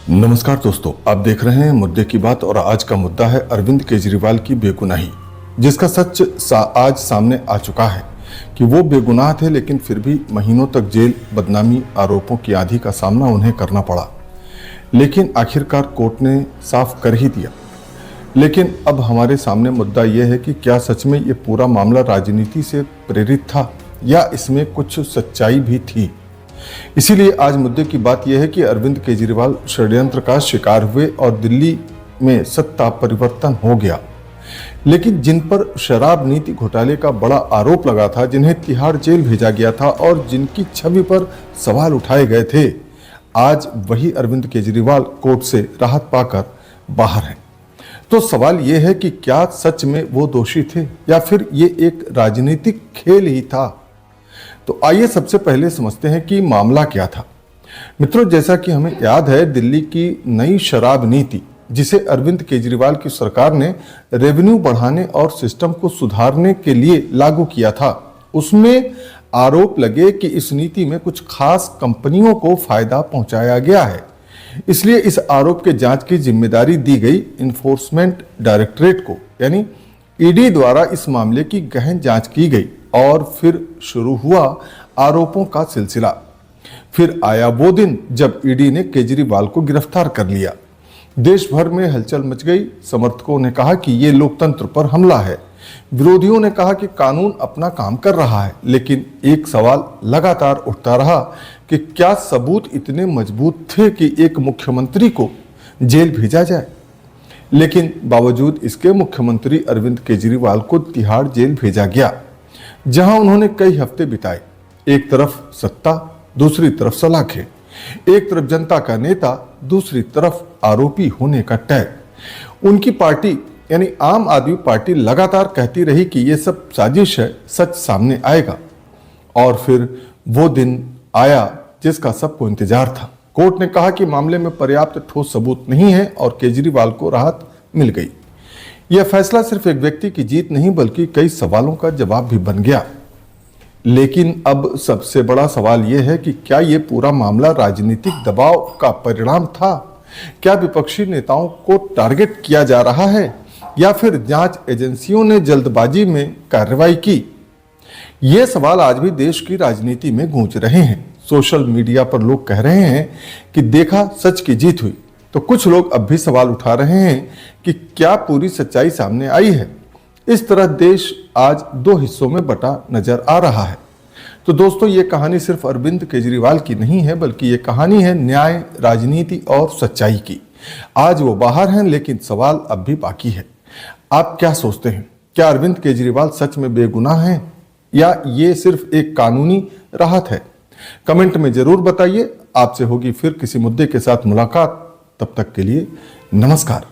नमस्कार दोस्तों, आप देख रहे हैं मुद्दे की बात और आज का मुद्दा है अरविंद केजरीवाल की बेगुनाही, जिसका सच आज सामने आ चुका है कि वो बेगुनाह थे, लेकिन फिर भी महीनों तक जेल, बदनामी, आरोपों की आंधी का सामना उन्हें करना पड़ा। लेकिन आखिरकार कोर्ट ने साफ कर ही दिया। लेकिन अब हमारे सामने मुद्दा यह है कि क्या सच में ये पूरा मामला राजनीति से प्रेरित था या इसमें कुछ सच्चाई भी थी। इसीलिए आज मुद्दे की बात यह है कि अरविंद केजरीवाल षड्यंत्र का शिकार हुए और दिल्ली में सत्ता परिवर्तन हो गया। लेकिन जिन पर शराब नीति घोटाले का बड़ा आरोप लगा था, जिन्हें तिहाड़ जेल भेजा गया था और जिनकी छवि पर सवाल उठाए गए थे, आज वही अरविंद केजरीवाल कोर्ट से राहत पाकर बाहर हैं। तो सवाल यह है कि क्या सच में वो दोषी थे या फिर ये एक राजनीतिक खेल ही था। तो आइए सबसे पहले समझते हैं कि मामला क्या था। मित्रों, जैसा कि हमें याद है, दिल्ली की नई शराब नीति, जिसे अरविंद केजरीवाल की सरकार ने रेवेन्यू बढ़ाने और सिस्टम को सुधारने के लिए लागू किया था, उसमें आरोप लगे कि इस नीति में कुछ खास कंपनियों को फायदा पहुंचाया गया है। इसलिए इस आरोप के जांच की जिम्मेदारी दी गई इन्फोर्समेंट डायरेक्टरेट को, यानी ईडी द्वारा इस मामले की गहन जांच की गई और फिर शुरू हुआ आरोपों का सिलसिला। फिर आया वो दिन जब ईडी ने केजरीवाल को गिरफ्तार कर लिया। देश भर में हलचल मच गई। समर्थकों ने कहा कि ये लोकतंत्र पर हमला है, विरोधियों ने कहा कि कानून अपना काम कर रहा है। लेकिन एक सवाल लगातार उठता रहा कि क्या सबूत इतने मजबूत थे कि एक मुख्यमंत्री को जेल भेजा जाए। लेकिन बावजूद इसके मुख्यमंत्री अरविंद केजरीवाल को तिहाड़ जेल भेजा गया, जहां उन्होंने कई हफ्ते बिताए। एक तरफ सत्ता, दूसरी तरफ सलाखें, एक तरफ जनता का नेता, दूसरी तरफ आरोपी होने का टैग। उनकी पार्टी यानी आम आदमी पार्टी लगातार कहती रही कि यह सब साजिश है, सच सामने आएगा। और फिर वो दिन आया जिसका सबको इंतजार था। कोर्ट ने कहा कि मामले में पर्याप्त ठोस सबूत नहीं है और केजरीवाल को राहत मिल गई। यह फैसला सिर्फ एक व्यक्ति की जीत नहीं, बल्कि कई सवालों का जवाब भी बन गया। लेकिन अब सबसे बड़ा सवाल यह है कि क्या यह पूरा मामला राजनीतिक दबाव का परिणाम था? क्या विपक्षी नेताओं को टारगेट किया जा रहा है या फिर जांच एजेंसियों ने जल्दबाजी में कार्रवाई की? ये सवाल आज भी देश की राजनीति में गूंज रहे हैं। सोशल मीडिया पर लोग कह रहे हैं कि देखा, सच की जीत हुई। तो कुछ लोग अब भी सवाल उठा रहे हैं कि क्या पूरी सच्चाई सामने आई है। इस तरह देश आज दो हिस्सों में बटा नजर आ रहा है। तो दोस्तों, ये कहानी सिर्फ अरविंद केजरीवाल की नहीं है, बल्कि ये कहानी है न्याय, राजनीति और सच्चाई की। आज वो बाहर हैं, लेकिन सवाल अब भी बाकी है। आप क्या सोचते हैं? क्या अरविंद केजरीवाल सच में बेगुनाह हैं या ये सिर्फ एक कानूनी राहत है? कमेंट में जरूर बताइए। आपसे होगी फिर किसी मुद्दे के साथ मुलाकात। तब तक के लिए नमस्कार।